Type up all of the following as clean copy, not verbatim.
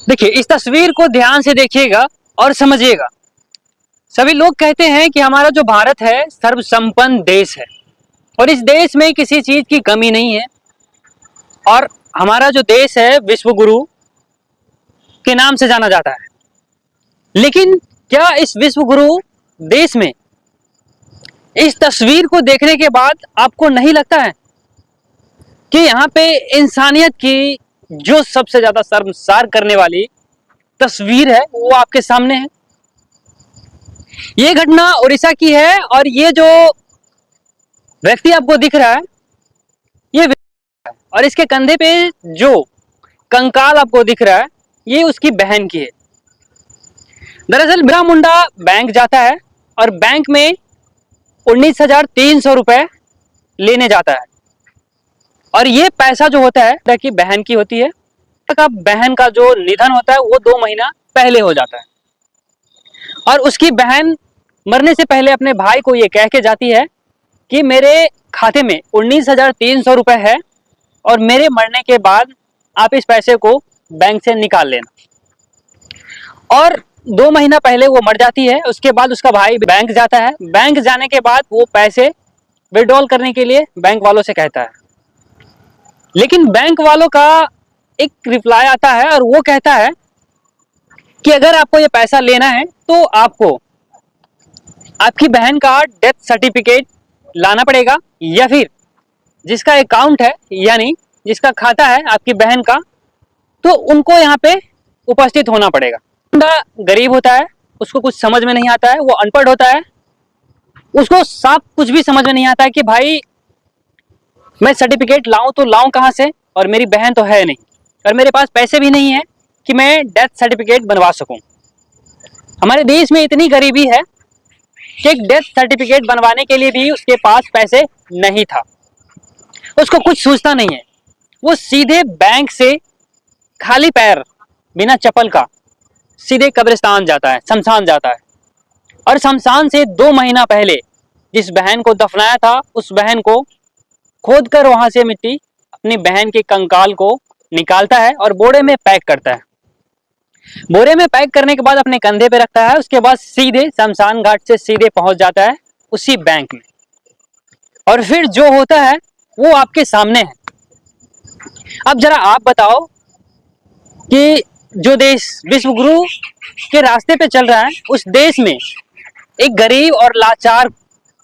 देखिए, इस तस्वीर को ध्यान से देखिएगा और समझिएगा। सभी लोग कहते हैं कि हमारा जो भारत है सर्वसंपन्न देश है और इस देश में किसी चीज की कमी नहीं है। और हमारा जो देश है विश्व गुरु के नाम से जाना जाता है। लेकिन क्या इस विश्व गुरु देश में इस तस्वीर को देखने के बाद आपको नहीं लगता है कि यहाँ पे इंसानियत की जो सबसे ज्यादा शर्मसार करने वाली तस्वीर है वो आपके सामने है। ये घटना उड़ीसा की है और ये जो व्यक्ति आपको दिख रहा है ये और इसके कंधे पे जो कंकाल आपको दिख रहा है ये उसकी बहन की है। दरअसल बिरसा मुंडा बैंक जाता है और बैंक में 19,300 रुपए लेने जाता है और ये पैसा जो होता है कि बहन की होती है। तक बहन का जो निधन होता है वो 2 महीना पहले हो जाता है और उसकी बहन मरने से पहले अपने भाई को ये कह के जाती है कि मेरे खाते में 19,300 रुपए है और मेरे मरने के बाद आप इस पैसे को बैंक से निकाल लेना। और 2 महीना पहले वो मर जाती है। उसके बाद उसका भाई बैंक जाता है। बैंक जाने के बाद वो पैसे विड्रॉल करने के लिए बैंक वालों से कहता है, लेकिन बैंक वालों का एक रिप्लाई आता है और वो कहता है कि अगर आपको ये पैसा लेना है तो आपको आपकी बहन का डेथ सर्टिफिकेट लाना पड़ेगा या फिर जिसका अकाउंट है यानी जिसका खाता है आपकी बहन का तो उनको यहाँ पे उपस्थित होना पड़ेगा। गरीब होता है, उसको कुछ समझ में नहीं आता है, वो अनपढ़ होता है, उसको साफ कुछ भी समझ में नहीं आता है कि भाई मैं सर्टिफिकेट लाऊं तो लाऊं कहां से और मेरी बहन तो है नहीं और मेरे पास पैसे भी नहीं है कि मैं डेथ सर्टिफिकेट बनवा सकूं। हमारे देश में इतनी गरीबी है कि एक डेथ सर्टिफिकेट बनवाने के लिए भी उसके पास पैसे नहीं था। उसको कुछ सूझता नहीं है, वो सीधे बैंक से खाली पैर बिना चप्पल का सीधे कब्रिस्तान जाता है, शमशान जाता है और शमशान से 2 महीना पहले जिस बहन को दफनाया था उस बहन को खोद कर वहां से मिट्टी अपनी बहन के कंकाल को निकालता है और बोरे में पैक करता है। बोरे में पैक करने के बाद अपने कंधे पे रखता है। उसके बाद सीधे शमशान घाट से सीधे पहुंच जाता है उसी बैंक में और फिर जो होता है वो आपके सामने है। अब जरा आप बताओ कि जो देश विश्व गुरु के रास्ते पे चल रहा है उस देश में एक गरीब और लाचार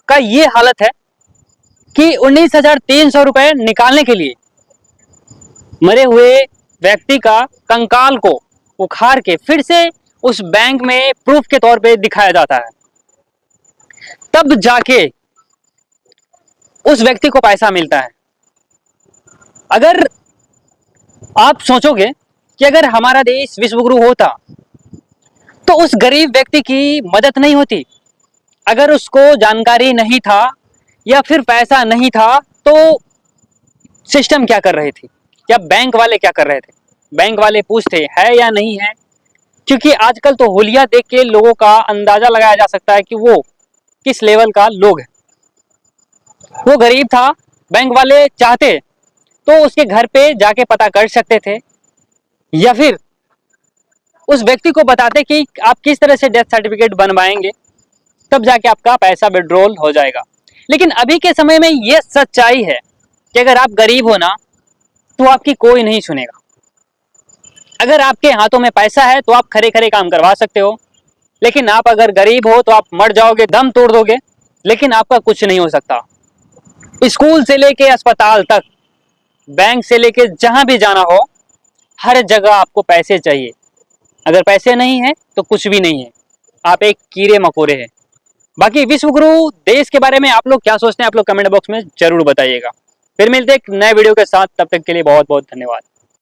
का ये हालत है कि 19,300 रुपए निकालने के लिए मरे हुए व्यक्ति का कंकाल को उखाड़ के फिर से उस बैंक में प्रूफ के तौर पे दिखाया जाता है, तब जाके उस व्यक्ति को पैसा मिलता है। अगर आप सोचोगे कि अगर हमारा देश विश्वगुरु होता तो उस गरीब व्यक्ति की मदद नहीं होती। अगर उसको जानकारी नहीं था या फिर पैसा नहीं था तो सिस्टम क्या कर रहे थे या बैंक वाले क्या कर रहे थे? बैंक वाले पूछते है या नहीं है, क्योंकि आजकल तो हुलिया देख के लोगों का अंदाजा लगाया जा सकता है कि वो किस लेवल का लोग है। वो गरीब था, बैंक वाले चाहते तो उसके घर पे जाके पता कर सकते थे या फिर उस व्यक्ति को बताते कि आप किस तरह से डेथ सर्टिफिकेट बनवाएंगे, तब जाके आपका पैसा विड्रॉल हो जाएगा। लेकिन अभी के समय में यह सच्चाई है कि अगर आप गरीब हो ना तो आपकी कोई नहीं सुनेगा। अगर आपके हाथों में पैसा है तो आप खरे खरे काम करवा सकते हो, लेकिन आप अगर गरीब हो तो आप मर जाओगे, दम तोड़ दोगे, लेकिन आपका कुछ नहीं हो सकता। स्कूल से लेके अस्पताल तक, बैंक से लेके जहां भी जाना हो, हर जगह आपको पैसे चाहिए। अगर पैसे नहीं है तो कुछ भी नहीं है, आप एक कीड़े मकोड़े हैं। बाकी विश्व गुरु देश के बारे में आप लोग क्या सोचते हैं, आप लोग कमेंट बॉक्स में जरूर बताइएगा। फिर मिलते हैं एक नए वीडियो के साथ, तब तक के लिए बहुत बहुत धन्यवाद।